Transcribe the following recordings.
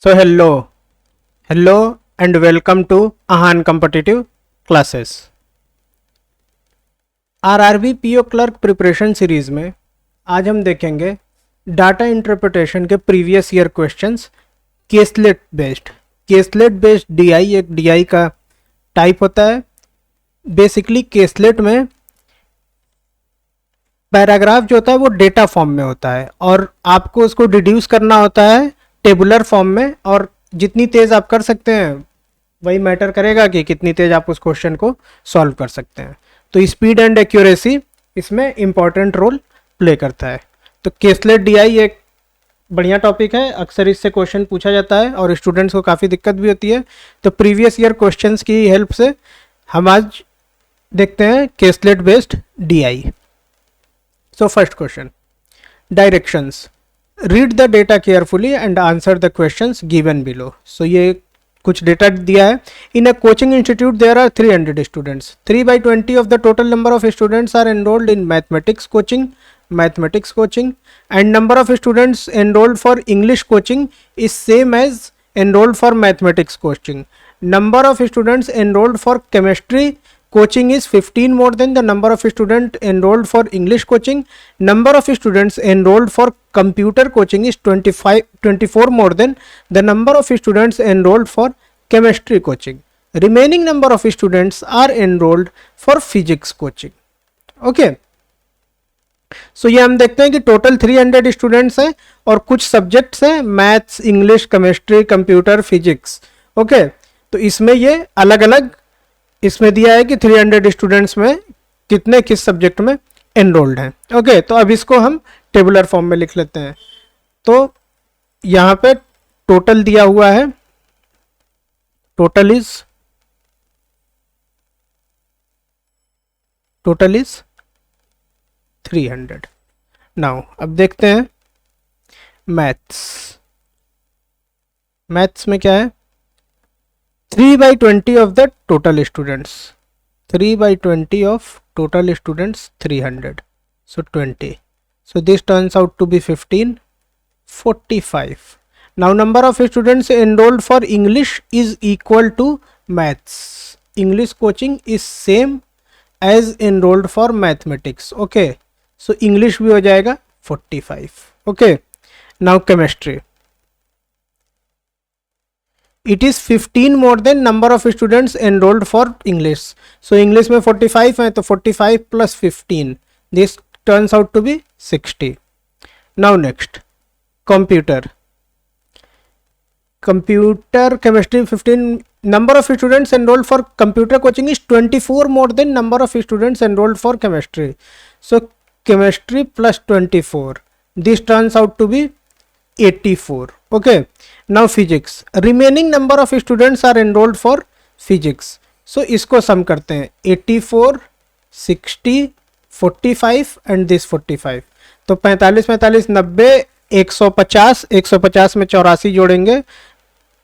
So hello and welcome to Ahan Competitive Classes। RRB PO clerk preparation series में आज हम देखेंगे data interpretation के previous year questions caselet based DI एक DI का type होता है। बेसिकली केसलेट में पैराग्राफ जो होता है वो डेटा फॉर्म में होता है और आपको उसको डिड्यूस करना होता है टेबुलर फॉर्म में, और जितनी तेज़ आप कर सकते हैं वही मैटर करेगा कि कितनी तेज़ आप उस क्वेश्चन को सॉल्व कर सकते हैं। तो स्पीड एंड एक्यूरेसी इसमें इंपॉर्टेंट रोल प्ले करता है। तो केसलेट डीआई एक बढ़िया टॉपिक है, अक्सर इससे क्वेश्चन पूछा जाता है और स्टूडेंट्स को काफ़ी दिक्कत भी होती है। तो प्रीवियस ईयर क्वेश्चंस की हेल्प से हम आज देखते हैं caselet based DI. So first question, directions. Read the data carefully and answer the questions given below. So ये कुछ डेटा दिया है। In a coaching institute there are 300 students. 3/20 of the total number of students are enrolled in mathematics coaching and number of students enrolled for English coaching is same as enrolled for mathematics coaching. Number of students enrolled for chemistry coaching is 15 more than the number of students enrolled for English coaching. Number of students enrolled for computer coaching is 24 more than the number of students enrolled for chemistry coaching. Remaining number of students are enrolled for physics coaching. Okay. सो ये हम देखते हैं कि total 300 students हैं और कुछ subjects हैं maths, English, chemistry, computer, physics. Okay, तो इसमें ये अलग अलग इसमें दिया है कि 300 स्टूडेंट्स में कितने किस सब्जेक्ट में एनरोल्ड हैं। ओके, तो अब इसको हम टेबुलर फॉर्म में लिख लेते हैं। तो यहाँ पे टोटल दिया हुआ है, टोटल इज 300। नाउ अब देखते हैं मैथ्स में क्या है। 3/20 of the total students, 3/20 of total students 300, so 20, so this turns out to be 15, 45. Now number of students enrolled for English is equal to maths. English coaching is same as enrolled for mathematics. Okay, so English भी हो जाएगा 45. Okay, now chemistry. It is 15 more than number of students enrolled for English. So English में 45 है तो 45 plus 15, this turns out to be 60. Now next, computer chemistry 15, number of students enrolled for computer coaching is 24 more than number of students enrolled for chemistry. So chemistry plus 24, this turns out to be 84. Okay, now physics, remaining number of students are enrolled for physics. So इसको सम करते हैं, 84, 60, 45 and this 45, तो 45 45 90 150, 150 में 84 जोड़ेंगे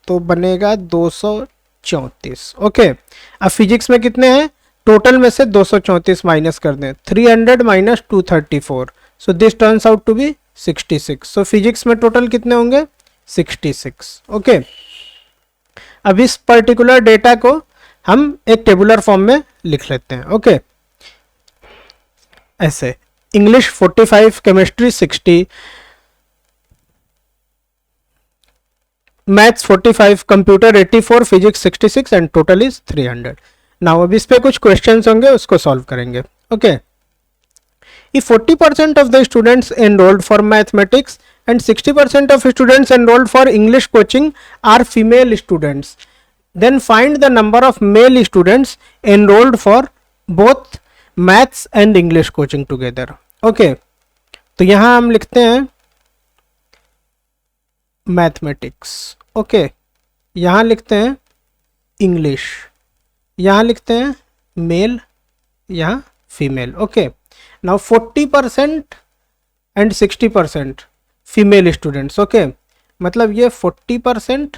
तो बनेगा 234। Okay, अब physics में कितने हैं, टोटल में से 234 माइनस कर दें, 300 minus 234, so this turns out to be 66। So physics में टोटल कितने होंगे, 66। ओके, अब इस पर्टिकुलर डेटा को हम एक टेबुलर फॉर्म में लिख लेते हैं। ओके, ऐसे English 45, chemistry 60, maths 45, computer 84, physics 66 and total is 300। Now अब इस पे कुछ क्वेश्चंस होंगे, उसको सॉल्व करेंगे। Okay, if 40% of the students enrolled for mathematics and 60% of students enrolled for English coaching are female students, then find the number of male students enrolled for both maths and English coaching together. Okay, तो यहाँ हम लिखते हैं mathematics. Okay, यहाँ लिखते हैं English, यहाँ लिखते हैं मेल, यहाँ female. Okay, now 40% and 60% female students. Okay, मतलब ये 40%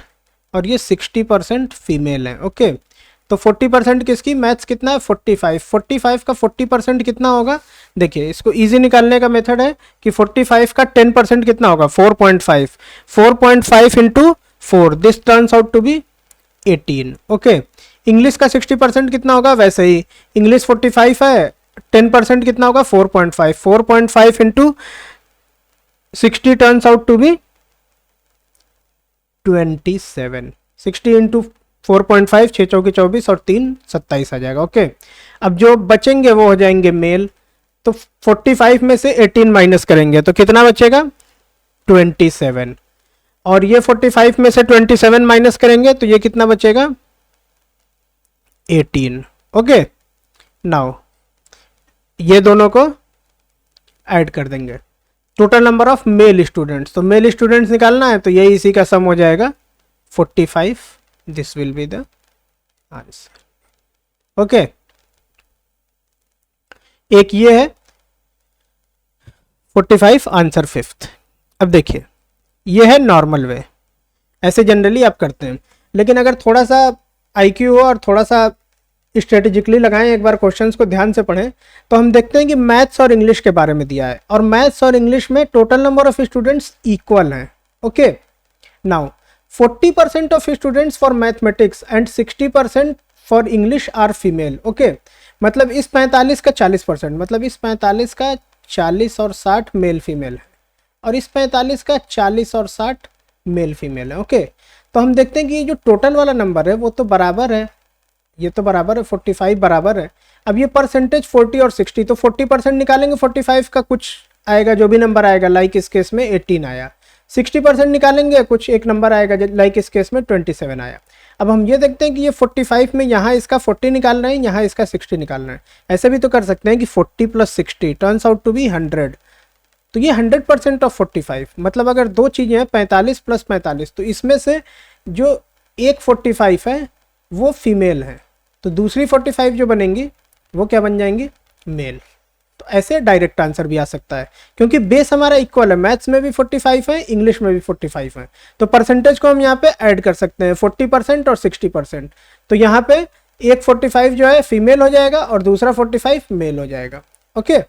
और ये 60% फीमेल है। ओके, तो 40% किसकी, मैथ्स कितना है 45, 45 का 40% कितना होगा, देखिए इसको इजी निकालने का मेथड है कि 45 का 10% कितना होगा 4.5, 4.5 into 4, this turns out to be 18। Okay, English का 60% कितना होगा, वैसे ही इंग्लिश 45 है, 10% कितना होगा 4.5, 4.5 into 60 turns out to be 27, 60 into 4.5, 6 चौकी 24 और 3 27 आ जाएगा। ओके, अब जो बचेंगे वो हो जाएंगे मेल, तो 45 में से 18 माइनस करेंगे तो कितना बचेगा 27, और ये 45 में से 27 माइनस करेंगे तो ये कितना बचेगा 18। ओके, नाउ ये दोनों को ऐड कर देंगे, total number of male students, तो मेल स्टूडेंट्स निकालना है तो ये इसी का सम हो जाएगा 45, this will be the answer. Okay, एक ये है 45 आंसर 5th। अब देखिए ये है नॉर्मल वे, ऐसे जनरली आप करते हैं, लेकिन अगर थोड़ा सा आईक्यू हो और थोड़ा सा स्ट्रेटेजिकली लगाएं, एक बार क्वेश्चंस को ध्यान से पढ़ें, तो हम देखते हैं कि मैथ्स और इंग्लिश के बारे में दिया है, और मैथ्स और इंग्लिश में total number of students equal हैं। Okay, now 40% of students for mathematics and 60% for English are female. Okay, मतलब इस 45 का 40%, मतलब इस 45 का 40 और 60 मेल फीमेल है, और इस 45 का 40 और 60 मेल फीमेल है। ओके, तो हम देखते हैं कि ये जो टोटल वाला नंबर है वो तो बराबर है, ये तो बराबर है, 45 बराबर है। अब ये परसेंटेज 40 और 60, तो 40% निकालेंगे 45 का, कुछ आएगा जो भी नंबर आएगा, लाइक इस केस में 18 आया। 60% निकालेंगे, कुछ एक नंबर आएगा, लाइक इस केस में 27 आया। अब हम ये देखते हैं कि ये 45 में यहाँ इसका 40 निकालना है, यहाँ इसका 60 निकालना है। ऐसे भी तो कर सकते हैं कि 40 + 60 टर्न्स आउट टू बी 100, तो ये 100% ऑफ 45, मतलब अगर दो चीज़ें हैं 45 + 45, तो इसमें से जो एक 45 है वो फीमेल है, तो दूसरी 45 जो बनेंगी वो क्या बन जाएंगी, मेल। तो ऐसे डायरेक्ट आंसर भी आ सकता है, क्योंकि बेस हमारा इक्वल है, मैथ्स में भी 45 है, इंग्लिश में भी 45 है, तो परसेंटेज को हम यहाँ पे ऐड कर सकते हैं 40% और 60%। तो यहाँ पे एक 45 जो है फीमेल हो जाएगा और दूसरा 45 मेल हो जाएगा। ओके,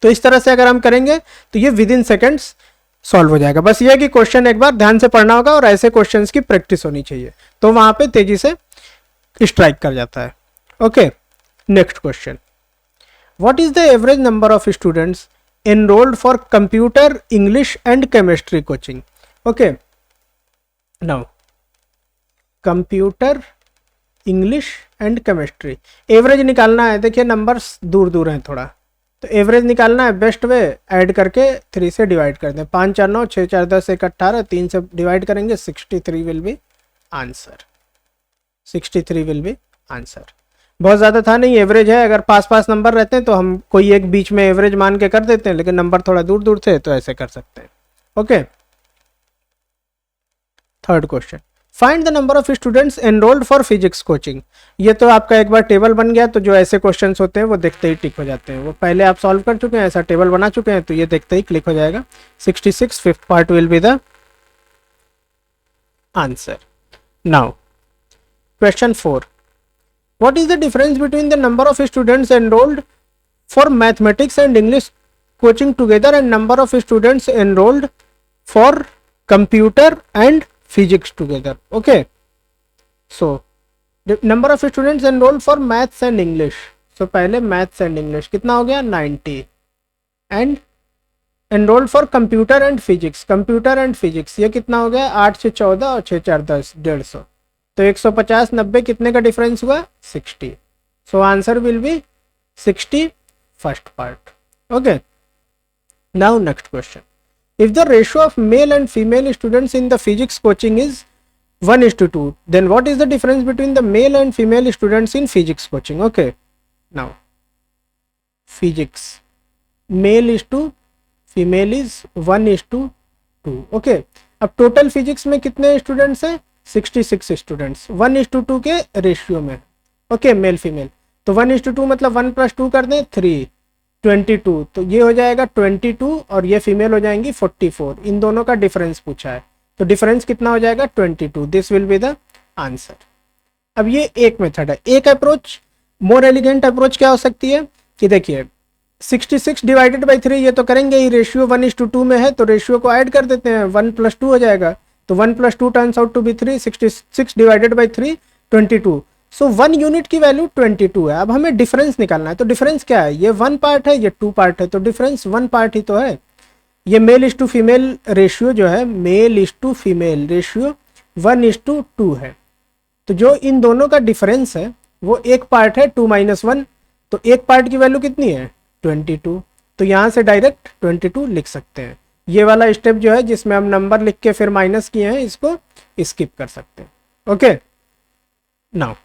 तो इस तरह से अगर हम करेंगे तो ये विद इन सेकेंड्स सॉल्व हो जाएगा। बस ये है कि क्वेश्चन एक बार ध्यान से पढ़ना होगा और ऐसे क्वेश्चंस की प्रैक्टिस होनी चाहिए, तो वहां पे तेजी से स्ट्राइक कर जाता है। Okay, next question, what is the average number of students enrolled for computer, English and chemistry coaching. Okay, now computer, English and chemistry average निकालना है। देखिए नंबर्स दूर दूर हैं थोड़ा, तो एवरेज निकालना है, बेस्ट वे ऐड करके 3 से डिवाइड कर दें, 5 4 9 6 4 10 1 18, 3 से डिवाइड करेंगे, 63 will be answer, 63 will be answer. बहुत ज़्यादा था नहीं, एवरेज है, अगर पास पास नंबर रहते हैं तो हम कोई एक बीच में एवरेज मान के कर देते हैं, लेकिन नंबर थोड़ा दूर दूर थे तो ऐसे कर सकते हैं। Okay, third question, find the number of students enrolled for physics coaching. ये तो आपका एक बार टेबल बन गया, तो जो ऐसे क्वेश्चंस होते हैं वो देखते ही टिक हो जाते हैं, वो पहले आप सॉल्व कर चुके हैं, ऐसा टेबल बना चुके हैं, तो ये देखते ही क्लिक हो जाएगा। 66 5th part will be the answer. Now question 4, what is the difference between the number of students enrolled for mathematics and English coaching together and number of students enrolled for computer and physics together? Okay, so the number of students enrolled for maths and English, so पहले maths and English कितना हो गया 90, and enrolled for computer and physics, computer and physics ये कितना हो गया 8 से 14 और 6 4 10 150, तो 150 90 कितने का डिफरेंस हुआ 60, so answer will be 60 first part. Okay, now next question, if the ratio of male and female students in the physics coaching is 1:2, then what is the difference between the male and female students in physics coaching. Okay, now physics male is to female is 1:2। Okay, अब total physics में कितने students हैं 66 students, 1:2 के ratio में। Okay, male female, तो 1:2 मतलब 1 + 2 कर दें 3, 22, तो ये हो जाएगा 22 और ये फीमेल हो जाएंगी 44, इन दोनों का डिफरेंस पूछा है, तो डिफरेंस कितना हो जाएगा 22, this will be the answer. अब ये एक मेथड है, एक अप्रोच, मोर एलिगेंट अप्रोच क्या हो सकती है कि देखिए 66 डिवाइडेड बाई 3 ये तो करेंगे ही, रेशियो 1:2 में है तो रेशियो को ऐड कर देते हैं, 1 + 2 हो जाएगा, तो 1 + 2 turns out to be 3, 66 divided by 3 22। So 1 unit की वैल्यू 22 है। अब हमें डिफरेंस निकालना है, तो डिफरेंस क्या है, ये 1 पार्ट है, ये 2 पार्ट है, तो डिफरेंस 1 पार्ट ही तो है। ये male is to female ratio जो है, male is to female ratio 1:2 है। तो जो इन दोनों का डिफरेंस है वो एक पार्ट है 2 - 1, तो एक पार्ट की वैल्यू कितनी है 22। तो यहाँ से डायरेक्ट 22 लिख सकते हैं। ये वाला स्टेप जो है जिसमें हम नंबर लिख के फिर माइनस किए हैं, इसको स्किप कर सकते हैं। ओके, नाउ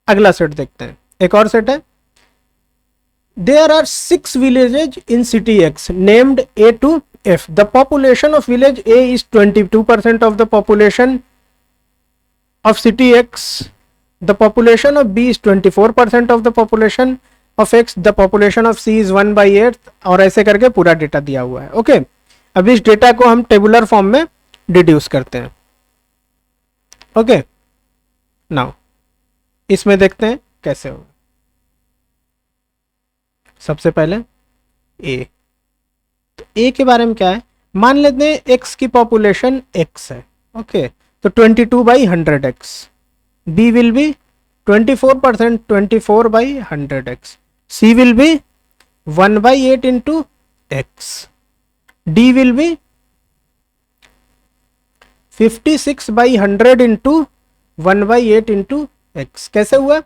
अगला सेट देखते हैं। एक और सेट है, there are 6 villages in city X named A to F। The population of village A is 22% of the population of city X, the population of B is 24% of the population of X, the population of C is 1/8, और ऐसे करके पूरा data दिया हुआ है। Okay, अब इस data को हम टेबुलर फॉर्म में डिड्यूस करते हैं। ओके, नाउ इसमें देखते हैं कैसे होगा। सबसे पहले A, तो A के बारे में क्या है, मान लेते हैं X की पॉपुलेशन X है। ओके, तो 22/100x, B will be 24%, 24/100x, C will be 1/8 into x, D will be 56/100 into 1/8 into x। कैसे हुआ,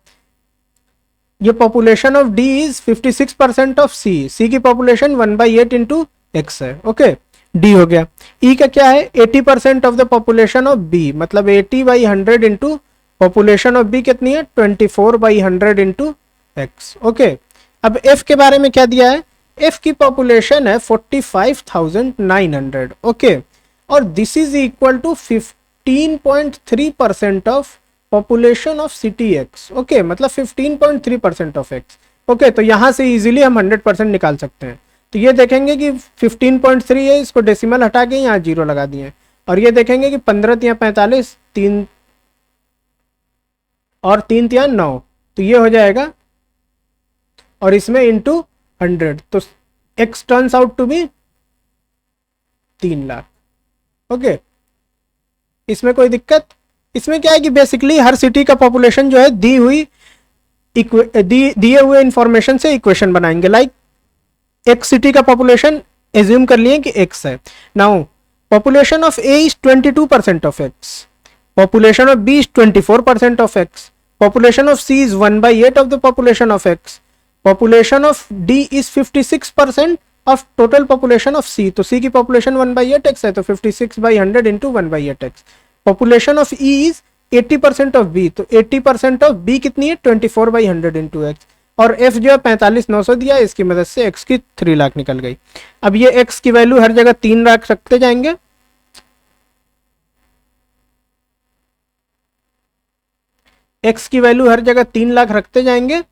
ये population of D is 56% of C की पॉपुलेशन 1/8 into x है। ओके, डी हो गया। ई का क्या है, 80% of the population of B, मतलब 80/100 इंटू पॉपुलेशन ऑफ बी कितनी है 24/100 इंटू एक्स। ओके, अब एफ के बारे में क्या दिया है, एफ की पॉपुलेशन है 45,900। ओके, और this is equal to 15.3% of population of city x. Okay, मतलब 15.3% ऑफ एक्स। ओके, तो यहां से इजीली हम 100% निकाल सकते हैं। तो ये देखेंगे कि 15.3 है, इसको डेसिमल हटा के यहाँ 0 लगा दिए, और ये देखेंगे कि 15 या 45, 3 और 3 या 9, तो ये हो जाएगा, और इसमें इंटू 100, तो x turns out to be 3 lakh. Okay, इसमें कोई दिक्कत, इसमें क्या है कि बेसिकली हर सिटी का पॉपुलेशन जो है दिए हुए इंफॉर्मेशन से इक्वेशन बनाएंगे। लाइक एक सिटी का पॉपुलेशन एज्यूम कर लिए कि x है। Now population of A is 22% of x, population of B is 24% of x, population of C is 1/8 of the population of x, population of D is 56% of total population of C, तो C की population 1/8x है, तो 56/100 into 1/8x। Population of E is 80% of B, तो 80% of B कितनी है 24/100 into x, और f जो है 45,900 दिया, इसकी मदद से x की 3 लाख निकल गई। अब ये x की वैल्यू हर जगह 3 लाख रखते जाएंगे, x की वैल्यू हर जगह 3 लाख रखते जाएंगे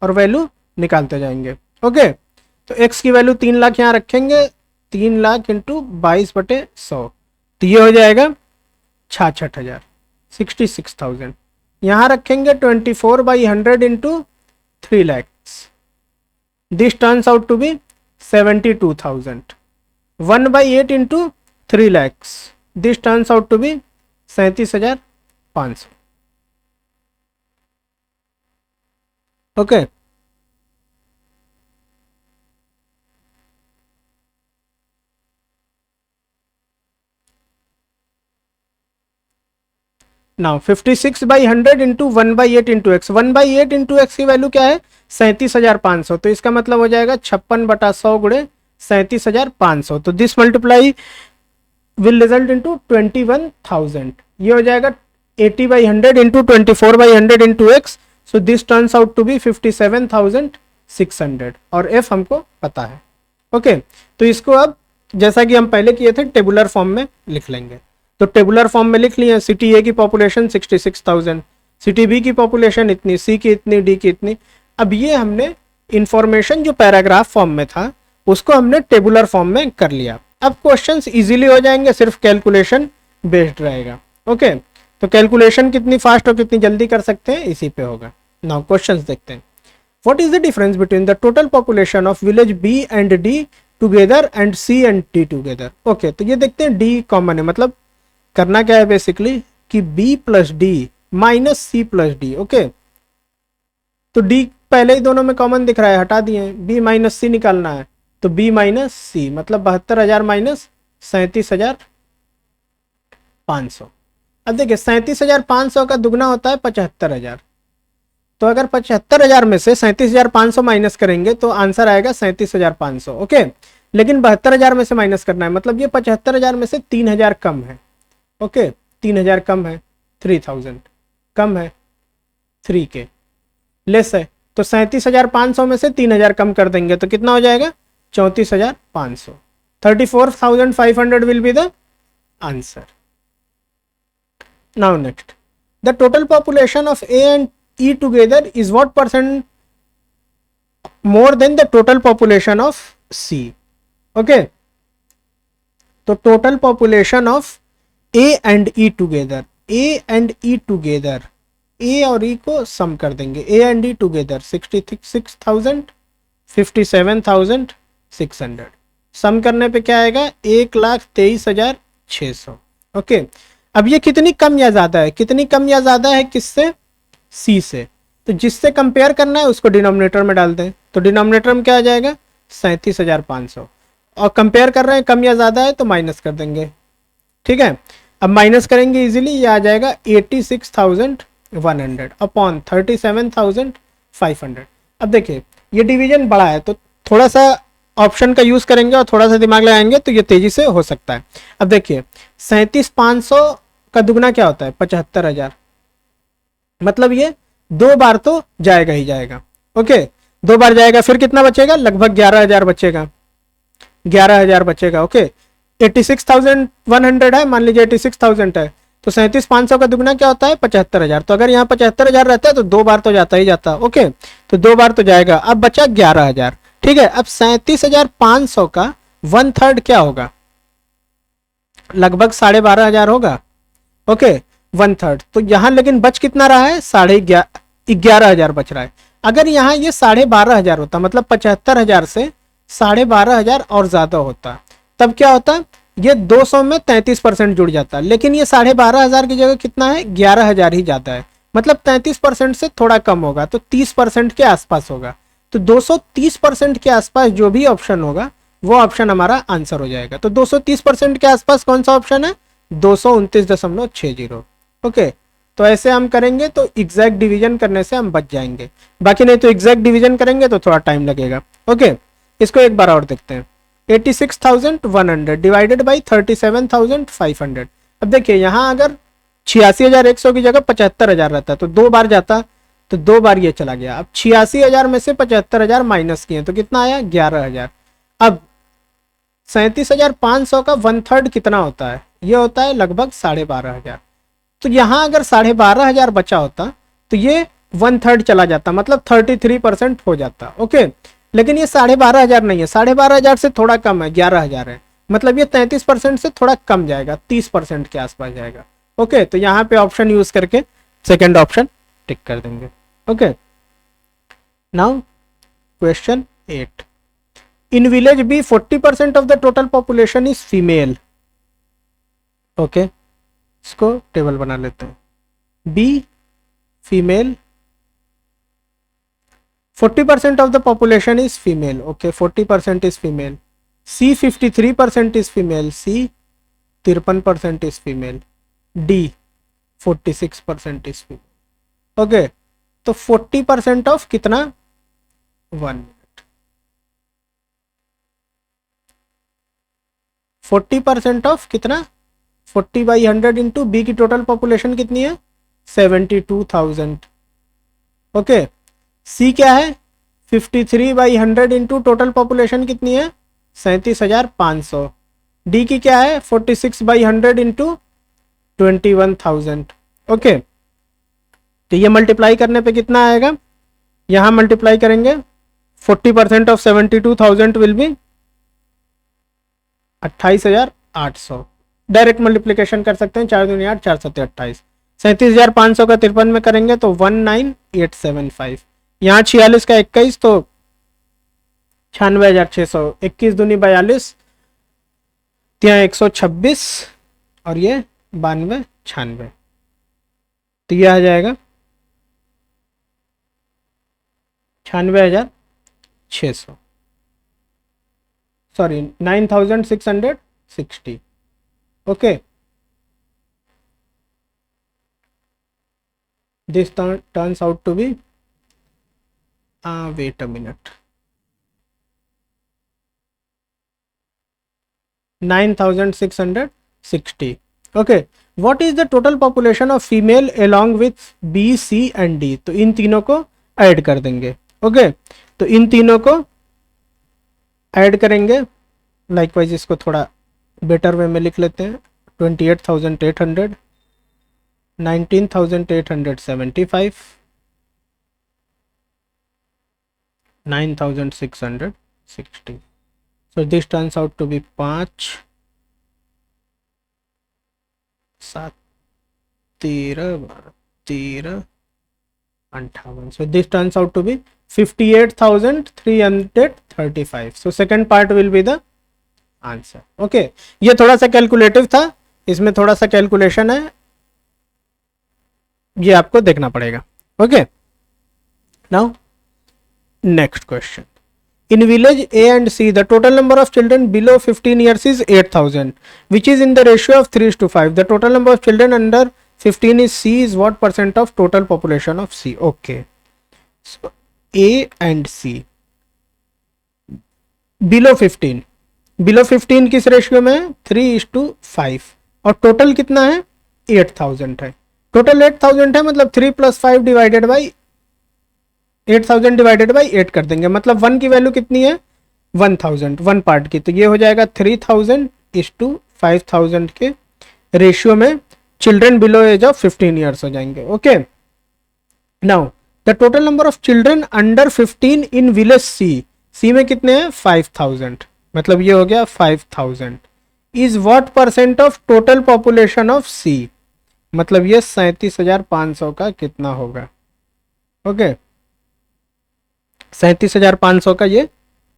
और वैल्यू निकालते जाएंगे। ओके, तो x की वैल्यू 3 लाख यहाँ रखेंगे, 3 लाख इंटू 22/100, तो ये हो जाएगा 66,000, 66,000। यहाँ रखेंगे 24/100 into 3 lakhs, this turns out to be 72,000, 1/8 into 3 lakhs, this turns out to be 37,500। Okay, now 56/100 into 1/8 into x, 1/8 into x की वैल्यू क्या है 37,500, तो इसका मतलब हो जाएगा 56/100 गुणे 37,500, तो this multiply will result into 21,000। ये हो जाएगा 80/100 into 24/100 into x, so this turns out to be 57,600, और एफ हमको पता है। ओके, तो इसको अब जैसा कि हम पहले किए थे टेबुलर फॉर्म में लिख लेंगे। तो टेबुलर फॉर्म में लिख लिए, सिटी ए की पॉपुलेशन 66,000, सिटी बी की पॉपुलेशन इतनी, सी की इतनी, डी की इतनी। अब ये हमने इंफॉर्मेशन जो पैराग्राफ फॉर्म में था उसको हमने टेबुलर फॉर्म में कर लिया। अब क्वेश्चंस इजीली हो जाएंगे, सिर्फ कैलकुलेशन बेस्ड रहेगा। ओके, तो कैलकुलेशन कितनी फास्ट और कितनी जल्दी कर सकते हैं इसी पे होगा। नाउ क्वेश्चंस देखते हैं। What is the difference between the total population of village B and D together and C and D together. Okay, तो ये देखते हैं डी कॉमन है, मतलब करना क्या है बेसिकली कि b plus D minus C plus D. Okay, तो d पहले ही दोनों में कॉमन दिख रहा है, हटा दिए, b माइनस सी निकालना है, तो b माइनस सी मतलब 72,000 माइनस 37,500। अब देखिए 37,500 का दुगना होता है 75,000, तो अगर 75,000 में से 37,500 माइनस करेंगे तो आंसर आएगा 37,500। ओके, लेकिन 72,000 में से माइनस करना है, मतलब ये 75,000 में से 3,000 कम है। ओके, 3,000 कम है, 3,000 कम है, 3K लेस है, तो 37,500 में से 3,000 कम कर देंगे तो कितना हो जाएगा 34,500। 34,500 will be the answer. Now next, the total population of A and E together is what percent more than the total population of C. Okay, तो total population of A and E together, A and E together, A और E को सम कर देंगे, ए and E together 66,000 57,600, सम करने पे क्या आएगा 1,23,600। Okay, अब ये कितनी कम या ज्यादा है, कितनी कम या ज्यादा है किससे, सी से, तो जिससे कंपेयर करना है उसको डिनोमिनेटर में डाल दें, तो डिनोमिनेटर में क्या आ जाएगा 37,500, और कंपेयर कर रहे हैं कम या ज्यादा है तो माइनस कर देंगे। ठीक है, अब माइनस करेंगे इजीली, ये आ जाएगा 86,100 अपॉन 37,500। अब देखिए ये डिवीजन बड़ा है तो थोड़ा सा ऑप्शन का यूज करेंगे और थोड़ा सा दिमाग लगाएंगे तो ये तेजी से हो सकता है। अब देखिए 37,500 का दुगना क्या होता है 75,000, मतलब ये 2 बार तो जाएगा ही जाएगा। ओके, 2 बार जाएगा, फिर कितना बचेगा, लगभग 11,000 बचेगा, 11,000 बचेगा। ओके, 86,100 है, मान लीजिए 86,000 है, तो 37,500 का दुगना क्या होता है 75,000, तो अगर यहाँ 75,000 रहता है तो 2 बार तो जाता ही जाता। ओके, तो 2 बार तो जाएगा, अब बचा 11,000। ठीक है, अब 37,500 का 1/3 क्या होगा, लगभग 12,500 होगा। ओके, 1/3, तो यहाँ लेकिन बच कितना रहा है 11,500 बच रहा है। अगर यहाँ ये 12,500 होता, मतलब 75,000 से 12,500 और ज्यादा होता, तब क्या होता, ये 200 में 33% जुड़ जाता, लेकिन ये 12,500 की जगह कितना है 11,000 ही जाता है, मतलब 33% से थोड़ा कम होगा, तो 30% के आसपास होगा। तो 230% के आसपास जो भी ऑप्शन होगा वो ऑप्शन हमारा आंसर हो जाएगा। तो 230% के आसपास कौन सा ऑप्शन है 229.60। ओके, तो ऐसे हम करेंगे तो एग्जैक्ट डिवीजन करने से हम बच जाएंगे, बाकी नहीं तो एग्जैक्ट डिवीजन करेंगे तो थोड़ा टाइम लगेगा। ओके, इसको एक बार और देखते हैं, 86,100 डिवाइडेड बाई 37,500। अब देखिए यहाँ अगर 86,100 की जगह 75,000 रहता तो 2 बार जाता, तो 2 बार ये चला गया। अब 86,000 में से 75,000 माइनस किए तो कितना आया 11,000। अब 37,500 का 1/3 कितना होता है, ये होता है लगभग 12,500। तो यहाँ अगर 12,500 बचा होता तो ये 1/3 चला जाता, मतलब 33% हो जाता। ओके, लेकिन ये 12,500 नहीं है, 12,500 से थोड़ा कम है, 11,000 है, मतलब ये 33% से थोड़ा कम जाएगा, 30% के आसपास जाएगा। ओके, तो यहाँ पे ऑप्शन यूज करके सेकेंड ऑप्शन टिक कर देंगे। Okay, now question 8, in village B 40% of the total population is female. Okay, इसको टेबल बना लेते हैं, B female, 40% of the population is female. Okay, 40% is female. C 53% is female. C 53% is female. D 46% is female. Okay, तो 40% of कितना 1 minute, 40% of कितना 40/100 into B की total population कितनी है 72,000। ओके, सी क्या है 53/100 इंटू टोटल पॉपुलेशन कितनी है 37,500। डी की क्या है 46/100 इंटू 21,000। ओके, तो ये मल्टीप्लाई करने पे कितना आएगा, यहां मल्टीप्लाई करेंगे 40% of 72,000 will be 28,800। Direct multiplication कर सकते हैं, 4 दूनी 8 4 7 28। 37,500 का 53 में करेंगे तो 19,875। यहाँ 46 का 21 तो 96,600। 21 दूनी 42, यहाँ 126 और ये 92, 96, तो ये आ जाएगा 96,600, sorry 9,660. Okay, this turns out to be wait a minute, 9,660. okay, what is the total population of female along with B, C and D? तो इन तीनों को ऐड कर देंगे. ओके, तो इन तीनों को ऐड करेंगे. लाइकवाइज इसको थोड़ा बेटर वे में लिख लेते हैं. 28,800, 19,875, 9,660. So this turns out to be 5, 7, 13, 13, 58. So this turns out to be 58,335. So second part will be the answer. Okay, ये थोड़ा सा कैलकुलेटिव था, इसमें थोड़ा सा कैलकुलेशन है, ये आपको देखना पड़ेगा. Okay, now next question. In village A and C, the total number of children below 15 years is 8,000, which is in the ratio of 3:5. The total number of children under 15 is C is what percent of total population of C? Okay, so A and C below 15, below 15 किस ratio में है? 3:5. और total कितना है? 8,000 है. Total 8,000 है, मतलब 3 + 5 divided by 8,000 divided by 8 कर देंगे, मतलब 1 की वैल्यू कितनी है? 1,000, 1 पार्ट की. तो ये हो जाएगा 3,000:5,000 के रेशियो में children below age of 15 years हो जाएंगे. Okay, now the total number of children under 15 in village C, C में कितने हैं? 5,000, मतलब ये हो गया 5,000. Is what percent of total population of C, मतलब ये 37,500 का कितना होगा? ओके, 37,500 का ये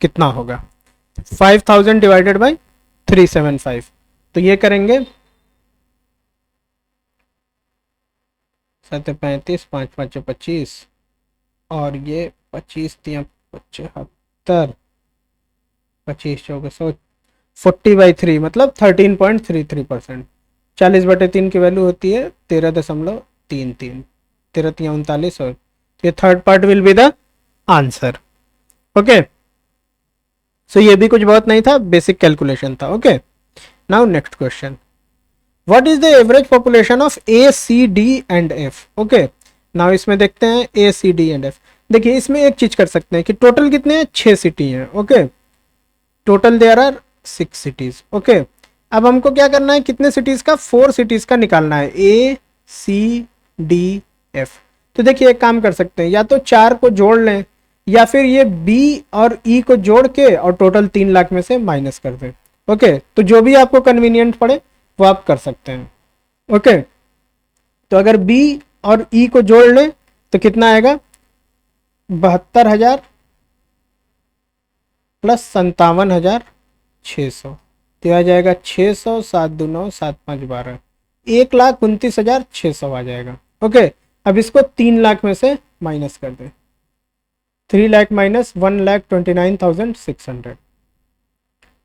कितना होगा? 5,000 डिवाइडेड बाई 375, तो ये करेंगे 7 35, 5 5 25, और ये 25 3 75, 25 4 40/3, मतलब 13.33%. 40/3 की वैल्यू होती है 13.33, 13 और ये third part will be the answer. Okay, so ये भी कुछ बहुत नहीं था, बेसिक कैलकुलेशन था. Okay, now next question. What is the average population of A, C, D and F? Okay, now इसमें देखते हैं A, C, D and F. देखिए इसमें एक चीज कर सकते हैं कि टोटल कितने हैं? 6 सिटी हैं. Okay, total there are 6 cities. Okay, अब हमको क्या करना है? कितने सिटीज का? 4 सिटीज का निकालना है, ए, सी, डी, एफ. तो देखिए एक काम कर सकते हैं, या तो 4 को जोड़ लें, या फिर ये बी और ई को जोड़ के और टोटल 3 लाख में से माइनस कर दें. ओके, तो जो भी आपको कन्वीनियंट पड़े वो आप कर सकते हैं. ओके, तो अगर बी और ई को जोड़ लें तो कितना आएगा? 72,000 प्लस 57,600, तो आ जाएगा 600, 7 2 9, 7 5 12, 1,29,600 आ जाएगा. ओके, अब इसको 3 लाख में से माइनस कर दें. 3 lakh minus 1,29,600.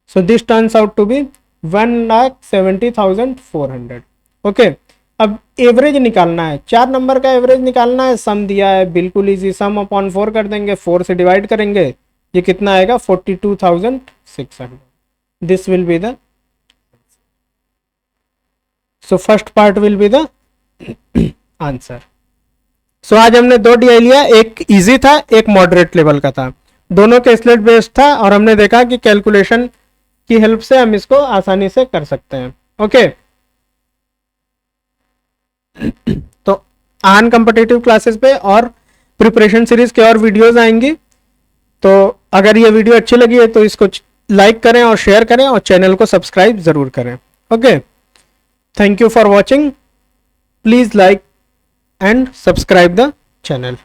So this turns out to be 1,70,400. Okay, अब एवरेज निकालना है, 4 नंबर का एवरेज निकालना है. सम दिया है, बिल्कुल इजी. सम अपॉन 4 कर देंगे, 4 से डिवाइड करेंगे, ये कितना आएगा? 42,600. This will be the, so first part will be the answer. So आज हमने 2 DI लिया, एक इजी था, एक मॉडरेट लेवल का था, दोनों के स्लेट बेस्ड था, और हमने देखा कि कैलकुलेशन की हेल्प से हम इसको आसानी से कर सकते हैं. ओके, तो आन कॉम्पिटिटिव क्लासेस पे और प्रिपरेशन सीरीज के और वीडियोस आएंगी. तो अगर ये वीडियो अच्छी लगी है तो इसको लाइक करें और शेयर करें, और चैनल को सब्सक्राइब जरूर करें. Okay, thank you for watching. Please like and subscribe the channel.